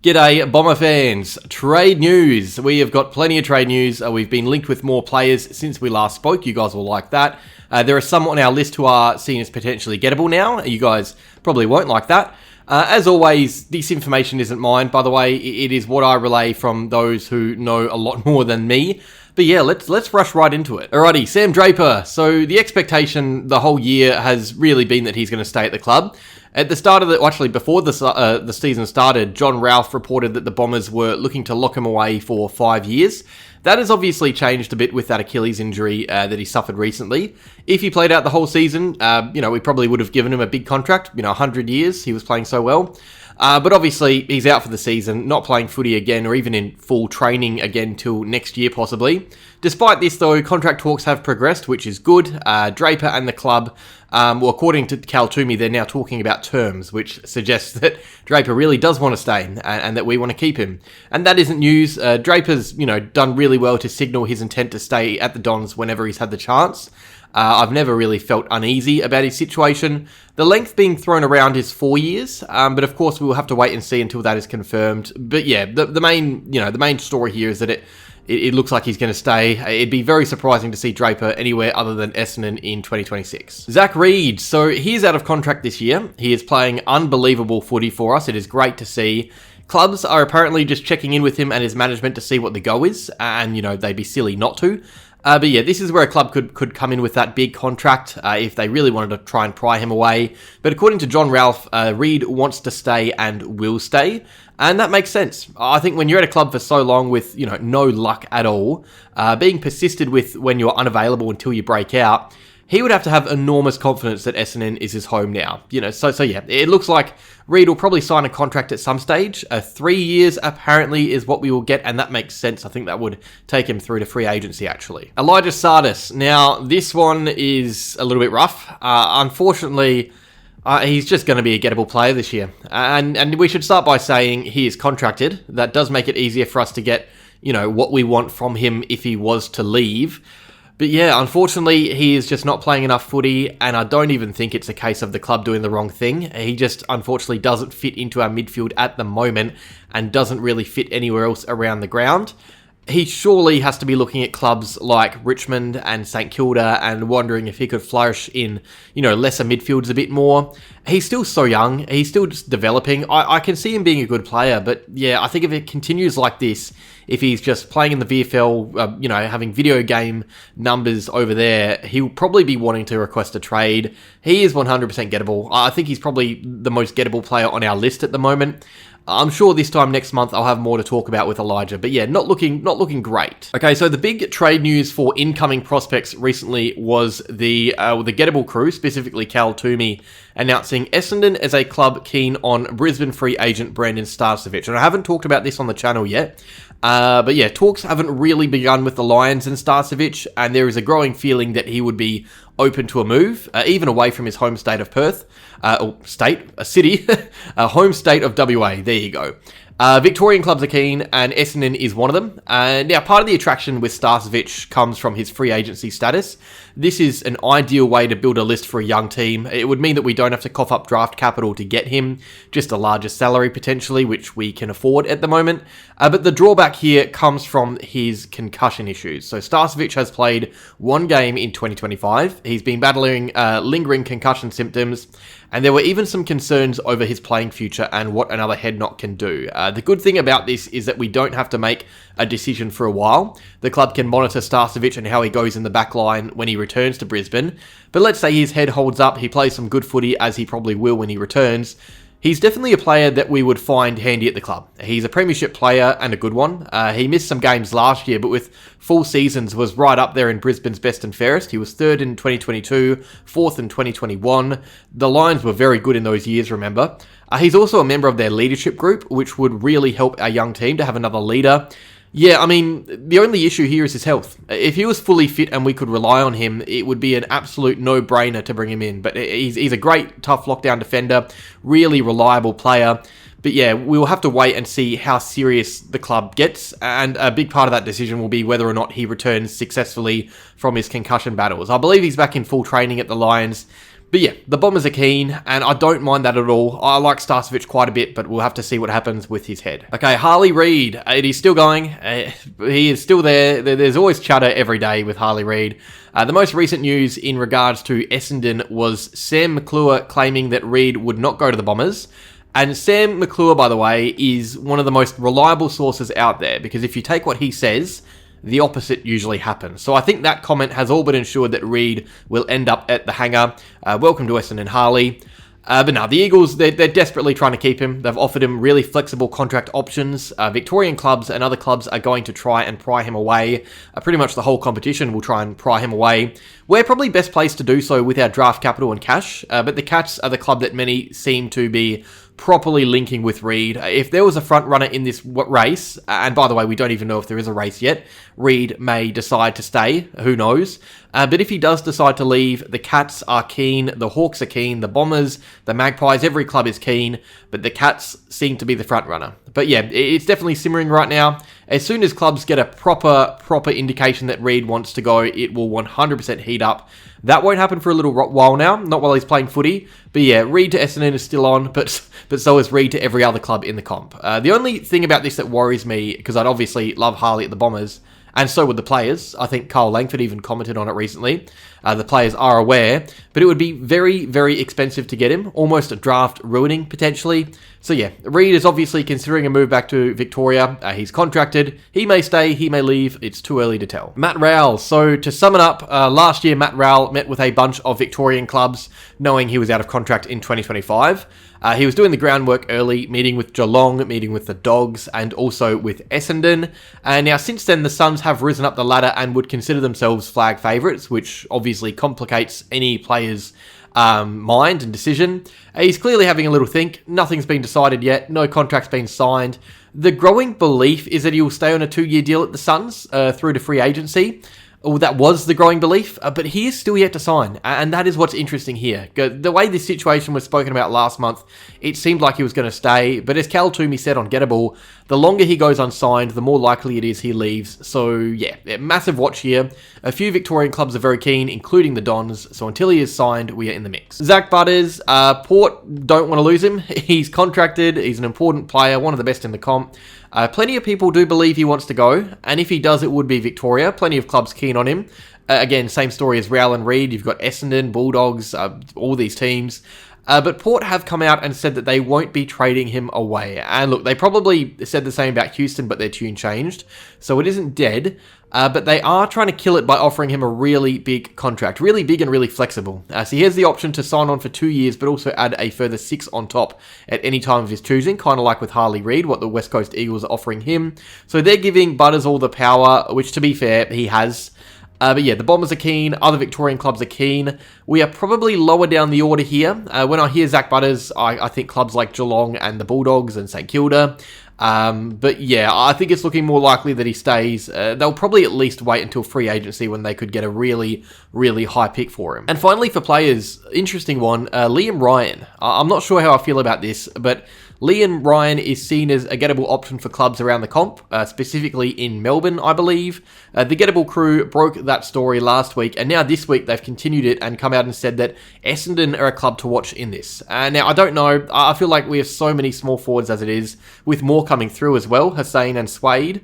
G'day Bomber fans, trade news. We have got plenty of trade news. We've been linked with more players since we last spoke. You guys will like that. There are some on our list who are seen as potentially gettable now. You guys probably won't like that. As always, this information isn't mine, by the way. It is what I relay from those who know a lot more than me. But yeah, let's rush right into it. Alrighty, Sam Draper. So the expectation the whole year has really been that he's going to stay at the club. At the start of before the season started, John Rowell reported that the Bombers were looking to lock him away for 5 years. That has obviously changed a bit with that Achilles injury that he suffered recently. If he played out the whole season, we probably would have given him a big contract, 100 years. He was playing so well. But obviously, he's out for the season, not playing footy again or even in full training again till next year possibly. Despite this though, contract talks have progressed, which is good. Draper and the club, according to Cal Toomey, they're now talking about terms, which suggests that Draper really does want to stay and that we want to keep him. And that isn't news. Draper's, done really well to signal his intent to stay at the Dons whenever he's had the chance. I've never really felt uneasy about his situation. The length being thrown around is 4 years, but of course we will have to wait and see until that is confirmed. But yeah, the main story here is that it looks like he's going to stay. It'd be very surprising to see Draper anywhere other than Essendon in 2026. Zak Reid, so he is out of contract this year. He is playing unbelievable footy for us. It is great to see. Clubs are apparently just checking in with him and his management to see what the go is, and they'd be silly not to. But yeah, this is where a club could come in with that big contract if they really wanted to try and pry him away. But according to John Ralph, Reid wants to stay and will stay. And that makes sense. I think when you're at a club for so long with, no luck at all, being persisted with when you're unavailable until you break out, he would have to have enormous confidence that Essendon is his home now. So yeah, it looks like Reid will probably sign a contract at some stage. 3 years apparently is what we will get, and that makes sense. I think that would take him through to free agency, actually. Elijah Tsatas. Now, this one is a little bit rough. Unfortunately, he's just going to be a gettable player this year. And we should start by saying he is contracted. That does make it easier for us to get, what we want from him if he was to leave. But yeah, unfortunately, he is just not playing enough footy, and I don't even think it's a case of the club doing the wrong thing. He just, unfortunately, doesn't fit into our midfield at the moment, and doesn't really fit anywhere else around the ground. He surely has to be looking at clubs like Richmond and St Kilda and wondering if he could flourish in, lesser midfields a bit more. He's still so young. He's still just developing. I can see him being a good player, but yeah, I think if it continues like this, if he's just playing in the VFL, having video game numbers over there, he'll probably be wanting to request a trade. He is 100% gettable. I think he's probably the most gettable player on our list at the moment. I'm sure this time next month I'll have more to talk about with Elijah, but yeah, not looking great. Okay, so the big trade news for incoming prospects recently was the gettable crew, specifically Cal Toomey, announcing Essendon as a club keen on Brisbane free agent Brandon Starcevich. And I haven't talked about this on the channel yet, but yeah, talks haven't really begun with the Lions and Starcevich, and there is a growing feeling that he would be open to a move, even away from his home state of Perth, home state of WA, there you go. Victorian clubs are keen, and Essendon is one of them. Now, part of the attraction with Starcevich comes from his free agency status. This is an ideal way to build a list for a young team. It would mean that we don't have to cough up draft capital to get him, just a larger salary potentially, which we can afford at the moment. But the drawback here comes from his concussion issues. So Starcevich has played one game in 2025. He's been battling lingering concussion symptoms, and there were even some concerns over his playing future and what another head knock can do. The good thing about this is that we don't have to make a decision for a while. The club can monitor Starcevich and how he goes in the back line when he returns to Brisbane. But let's say his head holds up, he plays some good footy, as he probably will when he returns. He's definitely a player that we would find handy at the club. He's a Premiership player and a good one. He missed some games last year, but with full seasons was right up there in Brisbane's best and fairest. He was 3rd in 2022, 4th in 2021. The Lions were very good in those years, remember. He's also a member of their leadership group, which would really help our young team to have another leader. Yeah, I mean, the only issue here is his health. If he was fully fit and we could rely on him, it would be an absolute no-brainer to bring him in. But he's a great, tough lockdown defender, really reliable player. But yeah, we'll have to wait and see how serious the club gets, and a big part of that decision will be whether or not he returns successfully from his concussion battles. I believe he's back in full training at the Lions. But yeah, the Bombers are keen, and I don't mind that at all. I like Starcevich quite a bit, but we'll have to see what happens with his head. Okay, Harley Reid. It is still going. He is still there. There's always chatter every day with Harley Reid. The most recent news in regards to Essendon was Sam McClure claiming that Reid would not go to the Bombers. And Sam McClure, by the way, is one of the most reliable sources out there, because if you take what he says, the opposite usually happens. So I think that comment has all but ensured that Reid will end up at the hangar. Welcome to Essendon, Harley. But no, the Eagles, they're desperately trying to keep him. They've offered him really flexible contract options. Victorian clubs and other clubs are going to try and pry him away. Pretty much the whole competition will try and pry him away. We're probably best placed to do so with our draft capital and cash, but the Cats are the club that many seem to be properly linking with Reid. If there was a front runner in this race, and by the way, we don't even know if there is a race yet, Reid may decide to stay, who knows. But if he does decide to leave, the Cats are keen, the Hawks are keen, the Bombers, the Magpies, every club is keen, but the Cats seem to be the front runner. But yeah, it's definitely simmering right now. As soon as clubs get a proper indication that Reid wants to go, it will 100% heat up. That won't happen for a little while now, not while he's playing footy. But yeah, Reid to Essendon is still on, but so is Reid to every other club in the comp. The only thing about this that worries me, because I'd obviously love Harley at the Bombers, and so would the players. I think Carl Langford even commented on it recently. The players are aware, but it would be very, very expensive to get him. Almost a draft ruining, potentially. So yeah, Reid is obviously considering a move back to Victoria. He's contracted. He may stay, he may leave. It's too early to tell. Matt Rowell. So to sum it up, last year Matt Rowell met with a bunch of Victorian clubs, knowing he was out of contract in 2025. He was doing the groundwork early, meeting with Geelong, meeting with the Dogs, and also with Essendon. And now since then, the Suns have risen up the ladder and would consider themselves flag favourites, which obviously complicates any player's mind and decision. He's clearly having a little think. Nothing's been decided yet. No contract's been signed. The growing belief is that he will stay on a 2-year deal at the Suns through to free agency. Well, that was the growing belief, but he is still yet to sign, and that is what's interesting here. The way this situation was spoken about last month, it seemed like he was going to stay, but as Cal Toomey said on Gettable, the longer he goes unsigned, the more likely it is he leaves. So yeah, massive watch here. A few Victorian clubs are very keen, including the Dons, so until he is signed, we are in the mix. Zak Butters, Port don't want to lose him. He's contracted, he's an important player, one of the best in the comp. Plenty of people do believe he wants to go, and if he does, it would be Victoria. Plenty of clubs keen on him. Again, same story as Rowell and Reid. You've got Essendon, Bulldogs, all these teams. But Port have come out and said that they won't be trading him away. And look, they probably said the same about Houston, but their tune changed. So it isn't dead. But they are trying to kill it by offering him a really big contract. Really big and really flexible. So he has the option to sign on for 2 years, but also add a further 6 on top at any time of his choosing. Kind of like with Harley Reid, what the West Coast Eagles are offering him. So they're giving Butters all the power, which to be fair, he has. But yeah, the Bombers are keen. Other Victorian clubs are keen. We are probably lower down the order here. When I hear Zak Butters, I think clubs like Geelong and the Bulldogs and St Kilda. But yeah, I think it's looking more likely that he stays. They'll probably at least wait until free agency when they could get a really, really high pick for him. And finally for players, interesting one, Liam Ryan. I'm not sure how I feel about this, but Liam Ryan is seen as a gettable option for clubs around the comp, specifically in Melbourne, I believe. The Gettable crew broke that story last week, and now this week they've continued it and come out and said that Essendon are a club to watch in this. Now, I don't know. I feel like we have so many small forwards as it is, with more coming through as well, Hussein and Swade.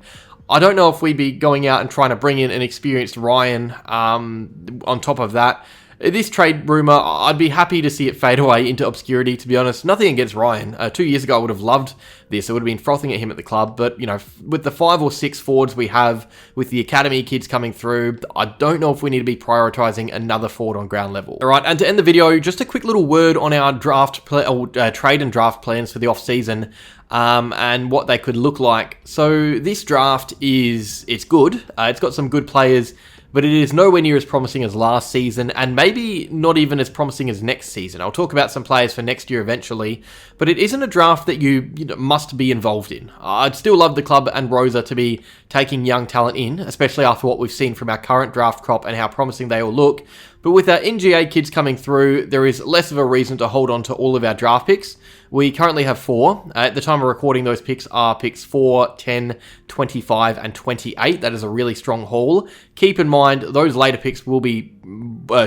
I don't know if we'd be going out and trying to bring in an experienced Ryan on top of that. This trade rumour, I'd be happy to see it fade away into obscurity, to be honest. Nothing against Ryan. 2 years ago, I would have loved this. I would have been frothing at him at the club. But, you know, with the 5 or 6 forwards we have, with the academy kids coming through, I don't know if we need to be prioritising another forward on ground level. All right, and to end the video, just a quick little word on our trade and draft plans for the off-season. And what they could look like. So this draft it's good. It's got some good players, but it is nowhere near as promising as last season, and maybe not even as promising as next season. I'll talk about some players for next year eventually, but it isn't a draft that you must be involved in. I'd still love the club and Rosa to be taking young talent in, especially after what we've seen from our current draft crop and how promising they all look. But with our NGA kids coming through, there is less of a reason to hold on to all of our draft picks. We currently have 4. At the time of recording, those picks are picks 4, 10, 25, and 28. That is a really strong haul. Keep in mind, those later picks will be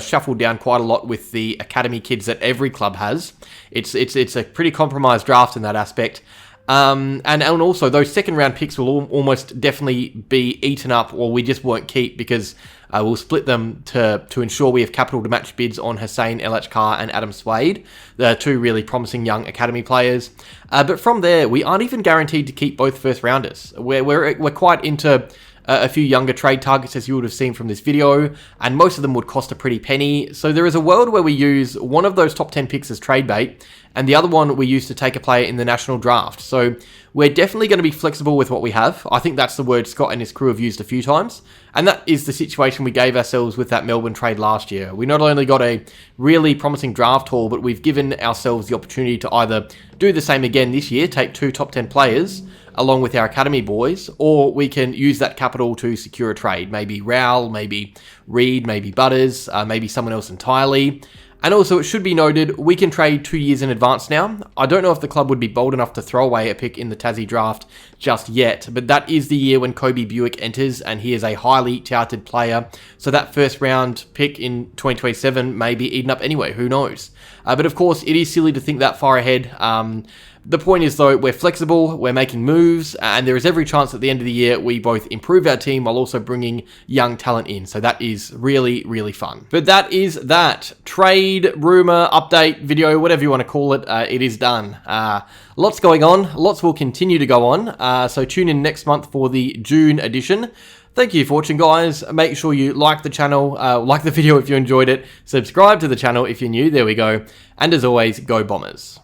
shuffled down quite a lot with the academy kids that every club has. It's a pretty compromised draft in that aspect. And also, those second round picks will almost definitely be eaten up, or we just won't keep, because we'll split them to ensure we have capital to match bids on Hussein El-Achkar and Adam Swade, the 2 really promising young academy players. But from there, we aren't even guaranteed to keep both first rounders. We're quite into a few younger trade targets, as you would have seen from this video, and most of them would cost a pretty penny. So there is a world where we use one of those top 10 picks as trade bait, and the other one we use to take a player in the national draft. So we're definitely going to be flexible with what we have. I think that's the word Scott and his crew have used a few times, and that is the situation we gave ourselves with that Melbourne trade last year. We not only got a really promising draft haul, but we've given ourselves the opportunity to either do the same again this year, take 2 top 10 players, along with our academy boys, or we can use that capital to secure a trade. Maybe Rowell, maybe Reid, maybe Butters, maybe someone else entirely. And also, it should be noted, we can trade 2 years in advance now. I don't know if the club would be bold enough to throw away a pick in the Tassie draft just yet, but that is the year when Kobe Buick enters, and he is a highly touted player. So that first round pick in 2027 may be eaten up anyway, who knows? But of course, it is silly to think that far ahead. The point is, though, we're flexible, we're making moves, and there is every chance at the end of the year we both improve our team while also bringing young talent in. So that is really, really fun. But that is that. Trade, rumour, update, video, whatever you want to call it, it is done. Lots going on. Lots will continue to go on. So tune in next month for the June edition. Thank you for watching, guys. Make sure you like the channel, like the video if you enjoyed it, subscribe to the channel if you're new, there we go. And as always, go Bombers.